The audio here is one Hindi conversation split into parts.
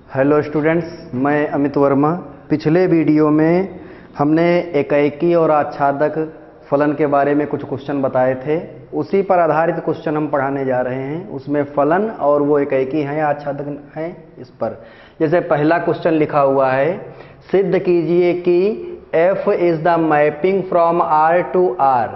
हेलो स्टूडेंट्स, मैं अमित वर्मा। पिछले वीडियो में हमने एकाएकी और आच्छादक फलन के बारे में कुछ क्वेश्चन बताए थे। उसी पर आधारित क्वेश्चन हम पढ़ाने जा रहे हैं। उसमें फलन और वो एकाएकी हैं या आच्छादक हैं इस पर। जैसे पहला क्वेश्चन लिखा हुआ है, सिद्ध कीजिए कि f is the mapping from r to r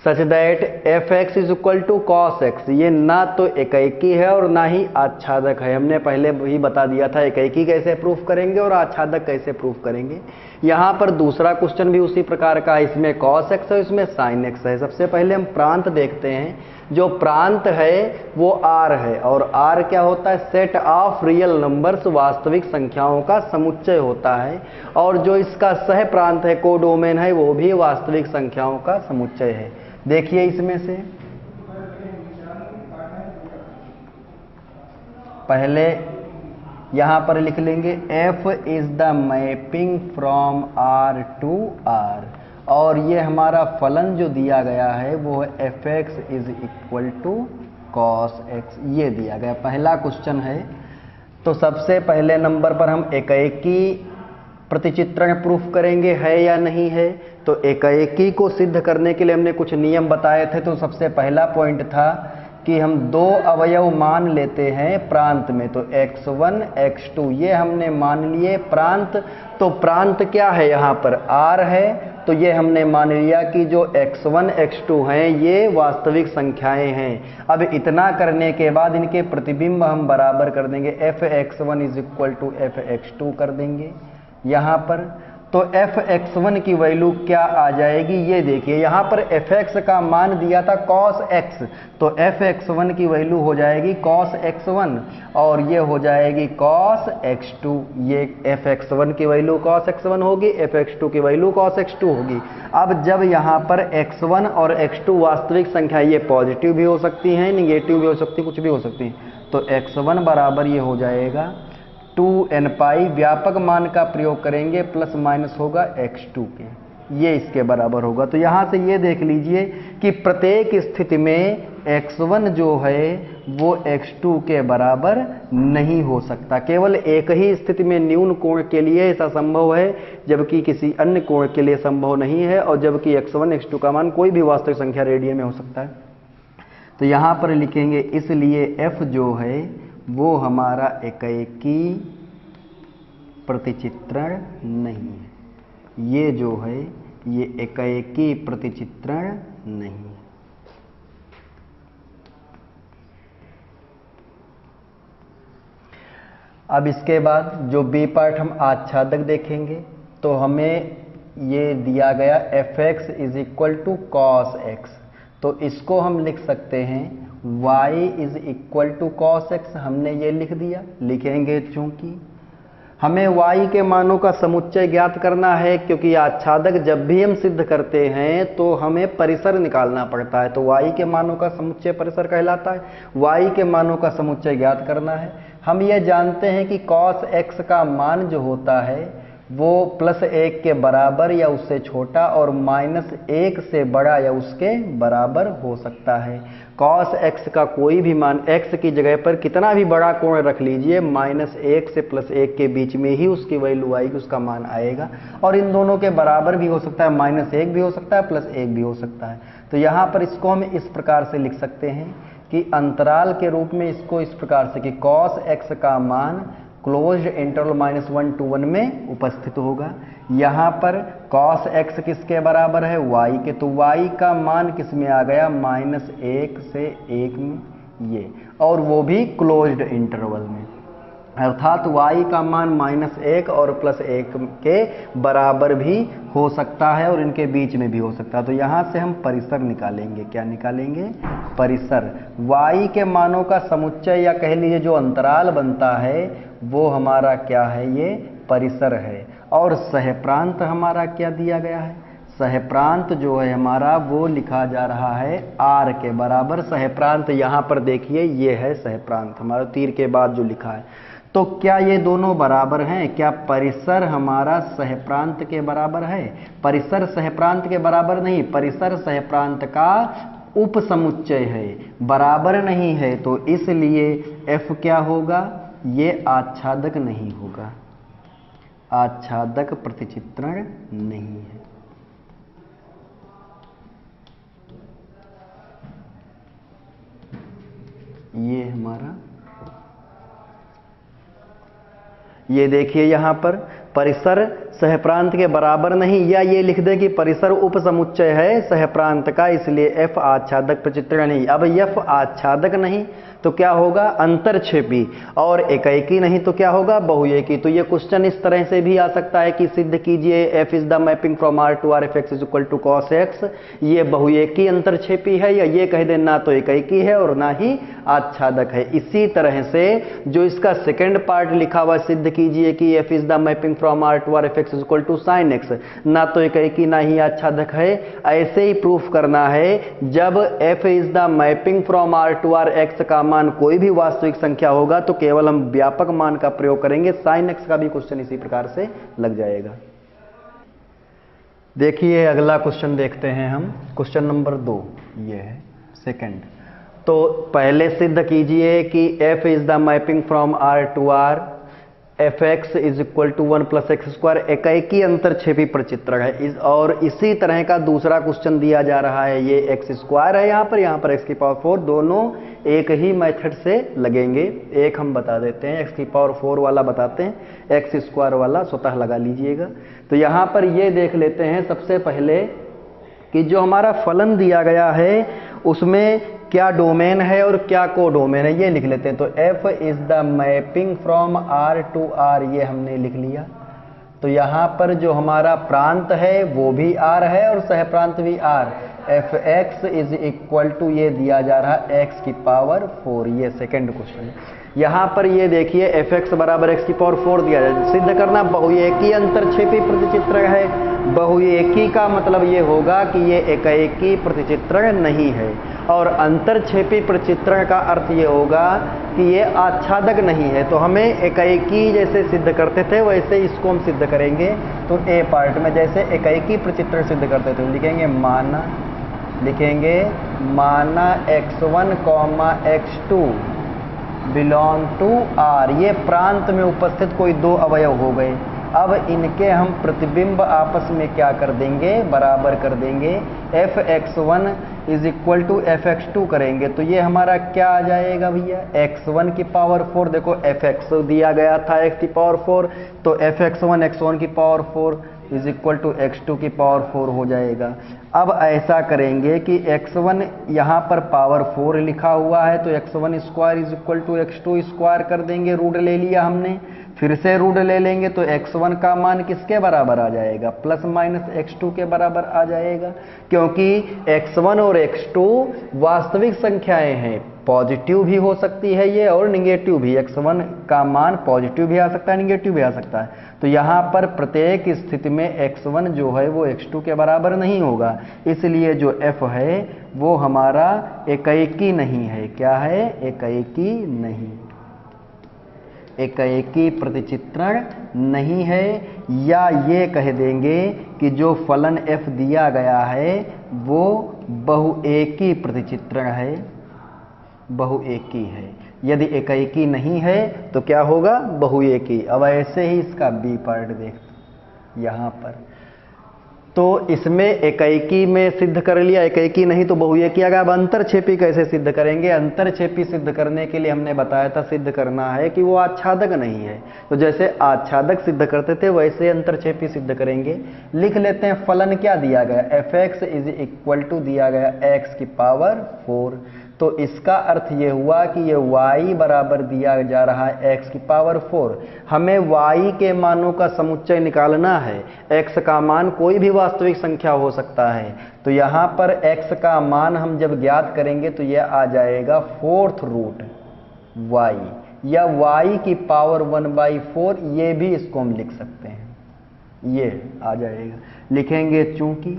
such that fx is equal to cos x. ये ना तो एकाएकी है और ना ही आच्छादक है। हमने पहले ही बता दिया था एकाएकी कैसे प्रूफ करेंगे और आच्छादक कैसे प्रूफ करेंगे। यहाँ पर दूसरा क्वेश्चन भी उसी प्रकार का है। इसमें कॉस एक्स है, इसमें साइन एक्स है। सबसे पहले हम प्रांत देखते हैं। जो प्रांत है वो r है और r क्या होता है? सेट ऑफ रियल नंबर्स, वास्तविक संख्याओं का समुच्चय होता है। और जो इसका सह प्रांत है, कोडोमेन है, वो भी वास्तविक संख्याओं का समुच्चय है। देखिए इसमें से पहले यहां पर लिख लेंगे f is the mapping from r to r, और ये हमारा फलन जो दिया गया है वो है fx is equal to cos x. ये दिया गया पहला क्वेश्चन है। तो सबसे पहले नंबर पर हम एकाएकी प्रतिचित्रण प्रूफ करेंगे है या नहीं है। तो एकाएकी को सिद्ध करने के लिए हमने कुछ नियम बताए थे। तो सबसे पहला पॉइंट था कि हम दो अवयव मान लेते हैं प्रांत में। तो x1 x2 ये हमने मान लिए प्रांत। तो प्रांत क्या है? यहाँ पर r है। तो ये हमने मान लिया कि जो x1 x2 हैं ये वास्तविक संख्याएं हैं। अब इतना करने के बाद इनके प्रतिबिंब हम बराबर कर देंगे। fx1 is equal to fx2 कर देंगे यहाँ पर। तो fx1 की वैल्यू क्या आ जाएगी ये देखिए। यहाँ पर fx का मान दिया था cos x, तो fx1 की वैल्यू हो जाएगी cos x1 और ये हो जाएगी cos x2। ये fx1 की वैल्यू cos x1 होगी, fx2 की वैल्यू cos x2 होगी। अब जब यहाँ पर x1 और x2 वास्तविक संख्या, ये पॉजिटिव भी हो सकती हैं, निगेटिव भी हो सकती, कुछ भी हो सकती हैं। तो x1 बराबर ये हो जाएगा 2n पाई, व्यापक मान का प्रयोग करेंगे, प्लस माइनस होगा x2 के, ये इसके बराबर होगा। तो यहाँ से ये देख लीजिए कि प्रत्येक स्थिति में x1 जो है वो x2 के बराबर नहीं हो सकता। केवल एक ही स्थिति में न्यून कोण के लिए ऐसा संभव है, जबकि किसी अन्य कोण के लिए संभव नहीं है। और जबकि x1 x2 का मान कोई भी वास्तविक संख्या रेडियन में हो सकता है। तो यहाँ पर लिखेंगे इसलिए f जो है वो हमारा एकाएकी प्रतिचित्रण नहीं है। ये जो है ये एकाएकी प्रतिचित्रण नहीं है। अब इसके बाद जो बी पार्ट हम आच्छादक देखेंगे। तो हमें ये दिया गया fx is equal to cos x. तो इसको हम लिख सकते हैं y is equal to cos x. हमने ये लिख दिया, लिखेंगे चूंकि हमें y के मानों का समुच्चय ज्ञात करना है, क्योंकि आच्छादक जब भी हम सिद्ध करते हैं तो हमें परिसर निकालना पड़ता है। तो y के मानों का समुच्चय परिसर कहलाता है। y के मानों का समुच्चय ज्ञात करना है। हम ये जानते हैं कि cos x का मान जो होता है वो +1 के बराबर या उससे छोटा और -1 से बड़ा या उसके बराबर हो सकता है। cos x का कोई भी मान x की जगह पर कितना भी बड़ा कोण रख लीजिए, -1 से +1 के बीच में ही उसकी वैल्यू आएगी, उसका मान आएगा। और इन दोनों के बराबर भी हो सकता है, -1 भी हो सकता है, +1 भी हो सकता है। तो यहाँ पर इसको हम इस प्रकार से लिख सकते हैं कि अंतराल के रूप में इसको इस प्रकार से कि cos x का मान क्लोज्ड इंटरवल -1 to 1 में उपस्थित होगा। यहाँ पर cos x किसके बराबर है? y के। तो y का मान किस में आ गया? -1 से 1 में, ये, और वो भी क्लोज्ड इंटरवल में। अर्थात y का मान -1 और +1 के बराबर भी हो सकता है और इनके बीच में भी हो सकता है। तो यहाँ से हम परिसर निकालेंगे। क्या निकालेंगे? परिसर। y के मानों का समुच्चय या कह लीजिए जो अंतराल बनता है वो हमारा क्या है? ये परिसर है। और सहप्रांत हमारा क्या दिया गया है? सहप्रांत जो है हमारा वो लिखा जा रहा है r के बराबर। सहप्रांत यहाँ पर देखिए ये है सहप्रांत हमारा, तीर के बाद जो लिखा है। तो क्या ये दोनों बराबर हैं? क्या परिसर हमारा सहप्रांत के बराबर है? परिसर सहप्रांत के बराबर नहीं, परिसर सहप्रांत का उपसमुच्चय है, बराबर नहीं है। तो इसलिए f क्या होगा? ये आच्छादक नहीं होगा, आच्छादक प्रतिचित्रण नहीं है। ये हमारा, ये देखिए यहां पर परिसर सहप्रांत के बराबर नहीं, या ये लिख दे कि परिसर उपसमुच्चय है सहप्रांत का, इसलिए एफ आच्छादक प्रतिचित्रण नहीं। अब एफ आच्छादक नहीं तो क्या होगा, अंतरक्षेपी, और एकैकी नहीं तो क्या होगा, बहुएकी। तो ये क्वेश्चन इस तरह से भी आ सकता है कि सिद्ध कीजिए f is the mapping from R to R f x is equal to cos x, ये बहुएकी अंतरक्षेपी है, या ये कह दे ना तो एकैकी है और ना ही आच्छादक है। इसी तरह से जो इसका सेकंड पार्ट लिखा हुआ, सिद्ध कीजिए कि f is the mapping from R to R f x is equal to sine x, ना तो एकैकी ना ही आच्छादक है, ऐसे ही प्रूफ करना है। जब f is the mapping from R to R x का मान कोई भी वास्तविक संख्या होगा तो केवल हम व्यापक मान का प्रयोग करेंगे। साइन एक्स का भी क्वेश्चन इसी प्रकार से लग जाएगा। देखिए अगला क्वेश्चन देखते हैं हम, क्वेश्चन नंबर 2 ये है सेकंड। तो पहले सिद्ध कीजिए कि f is the mapping from r to r F x is equal to 1 plus x square, एकैकी अंतरक्षेपी प्रचित्रक है। और इसी तरह का दूसरा क्वेश्चन दिया जा रहा है, ये एक्स स्क्वायर है यहाँ पर एक्स की पावर 4, दोनों एक ही मेथड से लगेंगे। एक हम बता देते हैं, एक्स की पावर 4 वाला बताते हैं, एक्स स्क्वायर वाला स्वतः लगा लीजिएगा। तो यहाँ पर ये देख लेते हैं सबसे पहले कि जो हमारा फलन दिया गया है उसमें क्या डोमेन है और क्या कोडोमेन है, ये लिख लेते हैं। तो f is the mapping from r to r, ये हमने लिख लिया। तो यहाँ पर जो हमारा प्रांत है वो भी r है और सहप्रांत भी r, F x is equal to ये दिया जा रहा है x की पावर 4, ये सेकेंड क्वेश्चन है। यहाँ पर ये देखिए एफ एक्स बराबर एक्स की पावर 4 दिया जाए, सिद्ध करना बहुएकी अंतरक्षेपी प्रतिचित्रण है। बहुएकी का मतलब ये होगा कि ये एकैकी प्रतिचित्रण नहीं है, और अंतरक्षेपी प्रतिचित्रण का अर्थ ये होगा कि ये आच्छादक नहीं है। तो हमें एकैकी जैसे सिद्ध करते थे वैसे इसको हम सिद्ध करेंगे। तो ए पार्ट में जैसे एकैकी प्रतिचित्रण सिद्ध करते थे लिखेंगे माना x1, x2 belong to r, ये प्रांत में उपस्थित कोई दो अवयव हो गए। अब इनके हम प्रतिबिंब आपस में क्या कर देंगे, बराबर कर देंगे। f(x1) is equal to f(x2) करेंगे तो ये हमारा क्या आ जाएगा भैया, x1 की पावर 4, देखो fx दिया गया था x की पावर 4, तो fx1 x1 की power 4 is equal to x2 की पावर 4 हो जाएगा। अब ऐसा करेंगे कि x1 यहाँ पर पावर 4 लिखा हुआ है तो x1 square is equal to x2 square कर देंगे, रूट ले लिया हमने, फिर से रूट ले लेंगे तो x1 का मान किसके बराबर आ जाएगा, प्लस माइनस x2 के बराबर आ जाएगा, क्योंकि x1 और x2 वास्तविक संख्याएं हैं, पॉजिटिव भी हो सकती है ये और निगेटिव भी। x1 का मान पॉजिटिव भी आ सकता है, निगेटिव भी आ सकता है। तो यहाँ पर प्रत्येक स्थिति में x1 जो है वो x2 के बराबर नहीं होगा, इसलिए जो f है वो हमारा एकैकी नहीं है। क्या है, एकैकी नहीं, एकैकी प्रतिचित्रण नहीं है। या ये कह देंगे कि जो फलन f दिया गया है वो बहुएकी प्रतिचित्रण है, बहुएकी है। यदि एकैकी नहीं है तो क्या होगा, बहुएकी। अब ऐसे ही इसका बी पार्ट देख यहाँ पर, तो इसमें एकैकी में सिद्ध कर लिया, एकैकी नहीं तो बहुएकी आ गया। अब अंतरक्षेपी कैसे सिद्ध करेंगे, अंतरक्षेपी सिद्ध करने के लिए हमने बताया था सिद्ध करना है कि वो आच्छादक नहीं है, तो जैसे आच्छादक सिद्ध करते थे वैसे अंतरक्षेपी सिद्ध करेंगे। लिख लेते हैं फलन क्या दिया गया, f x is equal to दिया गया एक्स की पावर 4, तो इसका अर्थ ये हुआ कि ये y बराबर दिया जा रहा है x की पावर 4। हमें y के मानों का समुच्चय निकालना है, x का मान कोई भी वास्तविक संख्या हो सकता है, तो यहाँ पर x का मान हम जब ज्ञात करेंगे तो यह आ जाएगा 4th रूट y, या y की पावर 1/4, ये भी इसको हम लिख सकते हैं, ये आ जाएगा। लिखेंगे चूंकि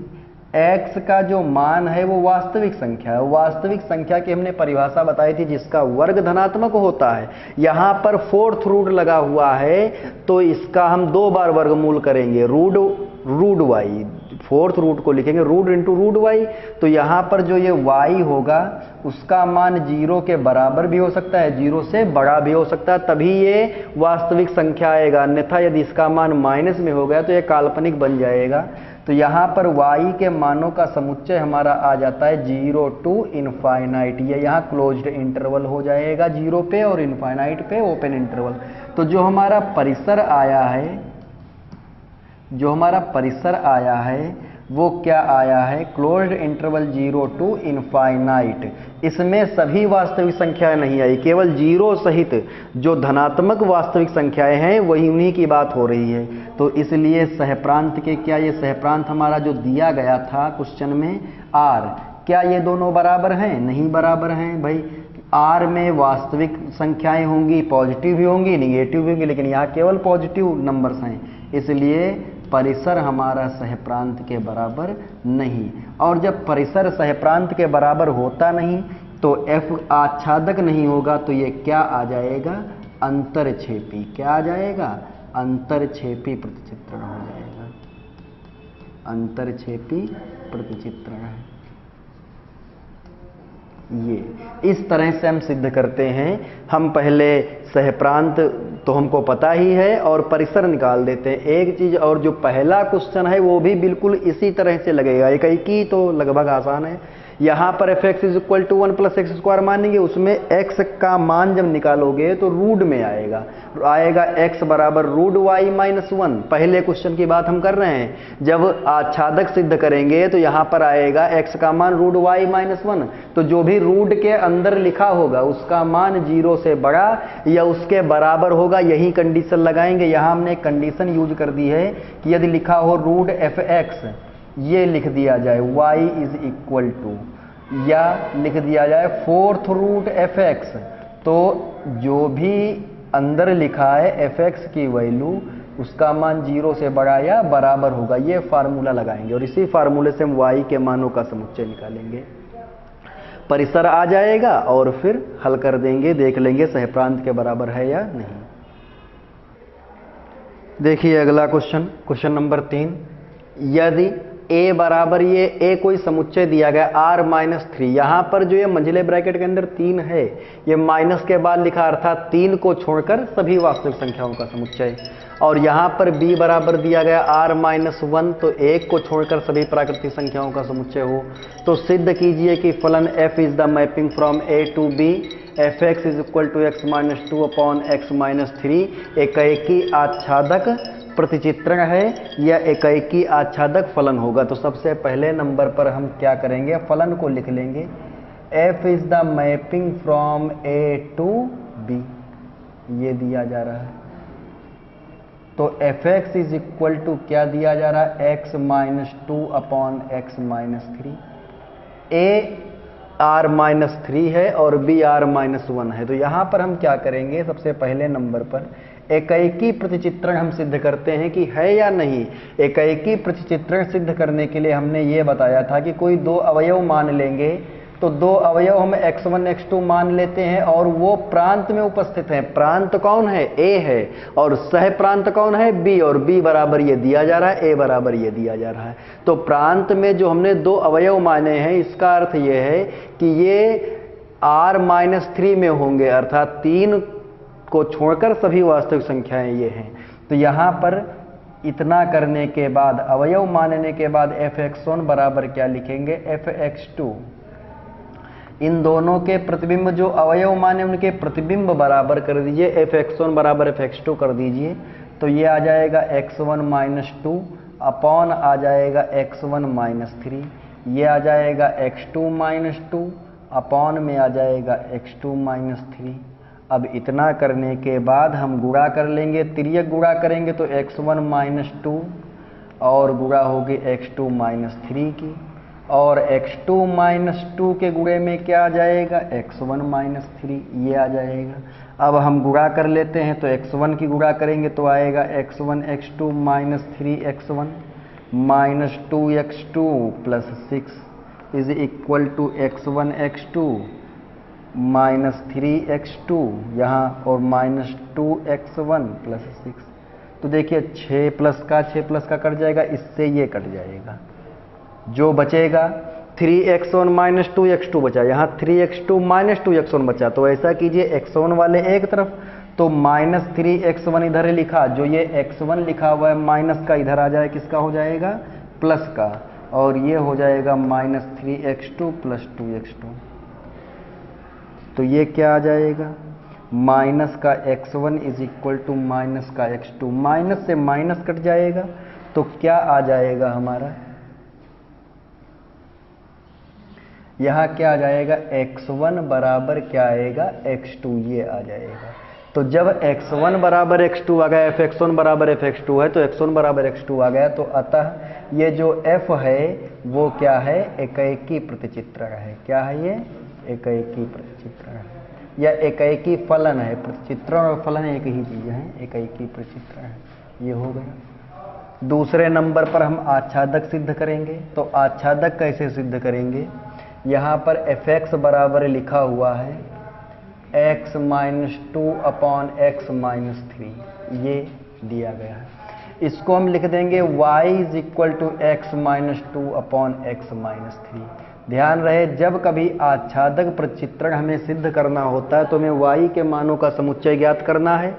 x का जो मान है वो वास्तविक संख्या है, वास्तविक संख्या की हमने परिभाषा बताई थी जिसका वर्ग धनात्मक होता है। यहाँ पर 4th रूट लगा हुआ है तो इसका हम 2 बार वर्गमूल करेंगे, रूट y, फोर्थ रूट को लिखेंगे रूट इंटू रूट वाई, तो यहाँ पर जो ये y होगा उसका मान 0 के बराबर भी हो सकता है, 0 से बड़ा भी हो सकता है, तभी ये वास्तविक संख्या आएगा। अन्यथा यदि इसका मान माइनस में हो गया तो ये काल्पनिक बन जाएगा। तो यहाँ पर y के मानों का समुच्चय हमारा आ जाता है 0 टू इनफाइनाइट। ये यहाँ क्लोज्ड इंटरवल हो जाएगा 0 पे और इनफाइनाइट पे ओपन इंटरवल। तो जो हमारा परिसर आया है वो क्या आया है, क्लोज्ड इंटरवल 0 टू इनफाइनाइट। इसमें सभी वास्तविक संख्याएं नहीं आई, केवल 0 सहित जो धनात्मक वास्तविक संख्याएं हैं वही उन्हीं की बात हो रही है। तो इसलिए सहप्रांत के क्या, ये सहप्रांत हमारा जो दिया गया था क्वेश्चन में r, क्या ये दोनों बराबर हैं? नहीं बराबर हैं भाई। r में वास्तविक संख्याएं होंगी, पॉजिटिव भी होंगी, निगेटिव भी होंगी, लेकिन यहाँ केवल पॉजिटिव नंबर्स हैं, इसलिए परिसर हमारा सहप्रांत के बराबर नहीं। और जब परिसर सहप्रांत के बराबर होता नहीं तो f आच्छादक नहीं होगा, तो ये क्या आ जाएगा, अंतरछेपी। क्या आ जाएगा, अंतरछेपी प्रतिचित्रण हो जाएगा, अंतरछेपी प्रतिचित्रण है। ये इस तरह से हम सिद्ध करते हैं। हम पहले सहप्रांत तो हमको पता ही है और परिसर निकाल देते हैं। एक चीज और, जो पहला क्वेश्चन है वो भी बिल्कुल इसी तरह से लगेगा, एक ही तो लगभग आसान है। यहाँ पर fx is equal to 1 plus x square मानेंगे, उसमें x का मान जब निकालोगे तो रूट में आएगा x बराबर रूट वाई माइनस 1। पहले क्वेश्चन की बात हम कर रहे हैं। जब आच्छादक सिद्ध करेंगे तो यहाँ पर आएगा x का मान रूट वाई माइनस 1। तो जो भी रूट के अंदर लिखा होगा उसका मान 0 से बड़ा या उसके बराबर होगा, यही कंडीशन लगाएंगे। यहाँ हमने एक कंडीशन यूज कर दी है कि यदि लिखा हो रूट fx, ये लिख दिया जाए y इज इक्वल टू, या लिख दिया जाए फोर्थ रूट fx, तो जो भी अंदर लिखा है fx की वैल्यू उसका मान 0 से बड़ा या बराबर होगा। ये फार्मूला लगाएंगे और इसी फार्मूले से हम y के मानों का समुच्चय निकालेंगे। परिसर आ जाएगा और फिर हल कर देंगे, देख लेंगे सहप्रांत के बराबर है या नहीं। देखिए अगला क्वेश्चन नंबर 3। यदि a बराबर, ये a कोई समुच्चय दिया गया r माइनस 3, यहाँ पर जो ये मंझले ब्रैकेट के अंदर 3 है, ये माइनस के बाद लिखा, अर्थात 3 को छोड़कर सभी वास्तविक संख्याओं का समुच्चय। और यहाँ पर b बराबर दिया गया r माइनस 1, तो 1 को छोड़कर सभी प्राकृतिक संख्याओं का समुच्चय हो। तो सिद्ध कीजिए कि फलन f is the mapping from a to b, fx is equal to x minus 2 upon x minus 3 एकाएकी आच्छादक प्रतिचित्रण है या एकाएकी आच्छादक फलन होगा। तो सबसे पहले नंबर पर हम क्या करेंगे, फलन को लिख लेंगे। f is the mapping from a to b, ये दिया जा रहा है। तो fx इज इक्वल टू क्या दिया जा रहा है, x minus 2 upon x minus 3। a r minus 3 है और b r माइनस 1 है। तो यहाँ पर हम क्या करेंगे, सबसे पहले नंबर पर एकाएकी प्रतिचित्रण हम सिद्ध करते हैं कि है या नहीं। एकाएकी प्रतिचित्रण सिद्ध करने के लिए हमने ये बताया था कि कोई दो अवयव मान लेंगे, तो दो अवयव हम x1 x2 मान लेते हैं और वो प्रांत में उपस्थित हैं। प्रांत कौन है, a है, और सह प्रांत कौन है, b, और b बराबर ये दिया जा रहा है, a बराबर ये दिया जा रहा है। तो प्रांत में जो हमने दो अवयव माने हैं, इसका अर्थ ये है कि ये r माइनस 3 में होंगे, अर्थात 3 को छोड़कर सभी वास्तविक संख्याएं ये हैं। तो यहाँ पर इतना करने के बाद, अवयव मानने के बाद fx1 बराबर क्या लिखेंगे, fx2। इन दोनों के प्रतिबिंब जो अवयव माने उनके प्रतिबिंब बराबर कर दीजिए, fx1 बराबर fx2 कर दीजिए। तो ये आ जाएगा x1 माइनस 2 अपॉन आ जाएगा x1 माइनस 3, ये आ जाएगा x2 माइनस 2 अपॉन में आ जाएगा x2 माइनस 3। अब इतना करने के बाद हम गुणा कर लेंगे, तिर्यक गुणा करेंगे तो x1 माइनस 2 और गुणा होगी x2 माइनस 3 की, और x2 माइनस 2 के गुणे में क्या आ जाएगा, x1 माइनस 3, ये आ जाएगा। अब हम गुणा कर लेते हैं, तो x1 की गुणा करेंगे तो आएगा x1 x2 minus 3x1 minus 2x2 plus 6 is equal to x1 x2 minus 3x2 यहाँ और माइनस 2x1 प्लस 6। तो देखिए 6 प्लस का कट जाएगा, इससे ये कट जाएगा। जो बचेगा 3x1 माइनस 2x2 बचा, यहाँ 3x2 माइनस 2x1 बचा, तो ऐसा कीजिए x1 वाले एक तरफ, तो माइनस 3x1 इधर लिखा, जो ये x1 लिखा हुआ है माइनस का इधर आ जाए, किसका हो जाएगा, प्लस का, और ये हो जाएगा माइनस 3x2 प्लस 2x2। तो ये क्या आ जाएगा, माइनस का x1 is equal to minus का x2, माइनस से माइनस कट जाएगा, तो क्या आ जाएगा हमारा, यहाँ क्या आ जाएगा, x1 बराबर क्या आएगा, x2, ये आ जाएगा। तो जब x1 बराबर x2 आ गया, fx1 बराबर fx2 है, तो x1 बराबर x2 आ गया, तो अतः ये जो f है वो क्या है, एकैकी प्रतिचित्रण है। क्या है ये, एकैकी प्रतिचित्रण है, या एकैकी फलन है। प्रतिचित्रण और फलन एक ही चीज है, एकैकी प्रतिचित्रण है। ये हो गया। दूसरे नंबर पर हम आच्छादक सिद्ध करेंगे। तो आच्छादक कैसे सिद्ध करेंगे, यहाँ पर fx बराबर लिखा हुआ है x minus 2 upon x minus 3, ये दिया गया है। इसको हम लिख देंगे y is equal to x minus 2 upon x minus 3। ध्यान रहे, जब कभी आच्छादक प्रतिचित्रण हमें सिद्ध करना होता है तो हमें y के मानों का समुच्चय ज्ञात करना है।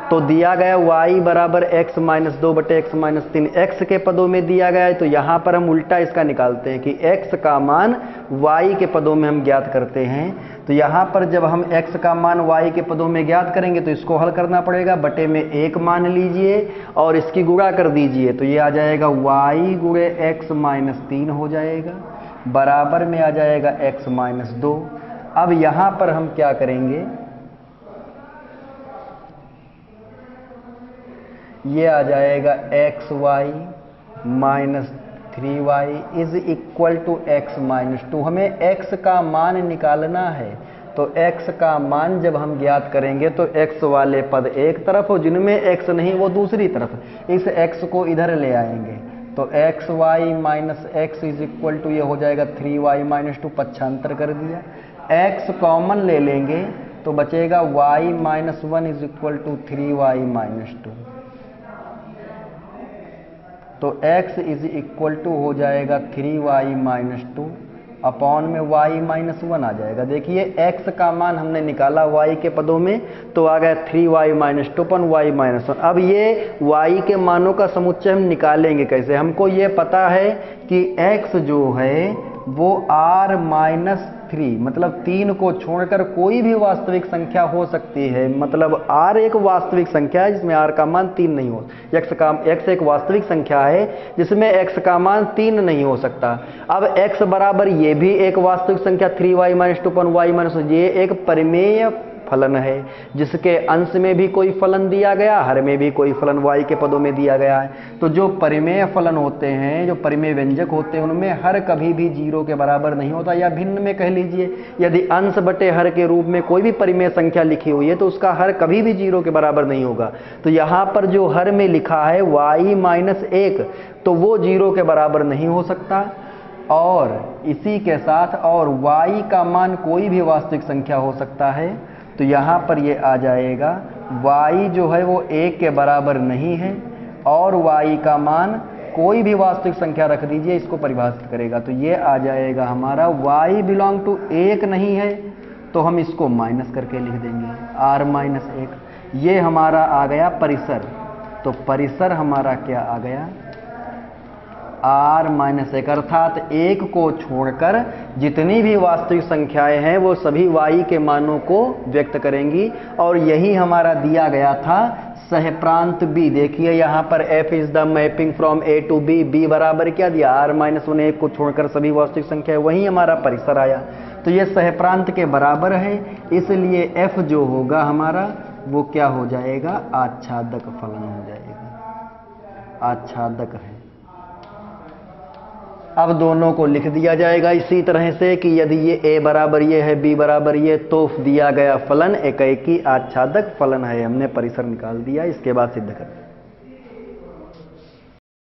तो दिया गया y बराबर x माइनस 2 बटे x माइनस 3, x के पदों में दिया गया है, तो यहाँ पर हम उल्टा इसका निकालते हैं कि x का मान y के पदों में हम ज्ञात करते हैं। तो यहाँ पर जब हम x का मान y के पदों में ज्ञात करेंगे तो इसको हल करना पड़ेगा, बटे में 1 मान लीजिए और इसकी गुणा कर दीजिए, तो ये आ जाएगा y गुणे x माइनस 3 हो जाएगा, बराबर में आ जाएगा x माइनस 2। अब यहाँ पर हम क्या करेंगे, ये आ जाएगा xy minus 3y is equal to x minus 2। हमें x का मान निकालना है, तो x का मान जब हम ज्ञात करेंगे तो x वाले पद एक तरफ और जिनमें x नहीं वो दूसरी तरफ, इस x को इधर ले आएंगे, तो xy minus x is equal to ये हो जाएगा 3y माइनस 2, पक्षांतर कर दिया, x कॉमन ले लेंगे तो बचेगा y minus 1 is equal to 3y minus 2। तो x इज इक्वल टू हो जाएगा 3y माइनस 2 अपॉन में y माइनस 1 आ जाएगा। देखिए x का मान हमने निकाला y के पदों में, तो आ गया 3y माइनस 2 अपन y माइनस 1। अब ये y के मानों का समुच्चय हम निकालेंगे कैसे, हमको ये पता है कि x जो है वो r माइनस 3 मतलब 3 को छोड़कर कोई भी वास्तविक संख्या हो सकती है, मतलब r एक वास्तविक संख्या है जिसमें r का मान 3 नहीं हो, x एक वास्तविक संख्या है जिसमें x का मान 3 नहीं हो सकता। अब x बराबर ये भी एक वास्तविक संख्या 3y माइनस 2 अपन y माइनस, ये एक परिमेय फलन है जिसके अंश में भी कोई फलन दिया गया, हर में भी कोई फलन y के पदों में दिया गया है। तो जो परिमेय फलन होते हैं, जो परिमेय व्यंजक होते हैं, उनमें हर कभी भी 0 के बराबर नहीं होता, या भिन्न में कह लीजिए, यदि अंश बटे हर के रूप में कोई भी परिमेय संख्या लिखी हुई है तो उसका हर कभी भी 0 के बराबर नहीं होगा। तो यहाँ पर जो हर में लिखा है y माइनस 1, तो वो 0 के बराबर नहीं हो सकता। और इसी के साथ और y का मान कोई भी वास्तविक संख्या हो सकता है, तो यहाँ पर ये आ जाएगा y जो है वो 1 के बराबर नहीं है, और y का मान कोई भी वास्तविक संख्या रख दीजिए, इसको परिभाषित करेगा, तो ये आ जाएगा हमारा y बिलोंग टू 1 नहीं है, तो हम इसको माइनस करके लिख देंगे r माइनस 1। ये हमारा आ गया परिसर, तो परिसर हमारा क्या आ गया, r माइनस 1, अर्थात 1 को छोड़कर जितनी भी वास्तविक संख्याएं हैं वो सभी y के मानों को व्यक्त करेंगी। और यही हमारा दिया गया था सहप्रांत b। देखिए यहाँ पर f is the mapping from a to b, b बराबर क्या दिया, r माइनस 1, 1 को छोड़कर सभी वास्तविक संख्याएं, वही हमारा परिसर आया। तो ये सहप्रांत के बराबर है, इसलिए f जो होगा हमारा वो क्या हो जाएगा, आच्छादक फलन हो जाएगा, आच्छादक है। अब दोनों को लिख दिया जाएगा इसी तरह से कि यदि ये a बराबर ये है, b बराबर ये, तो दिया गया फलन एकैकी आच्छादक फलन है। हमने परिसर निकाल दिया, इसके बाद सिद्ध कर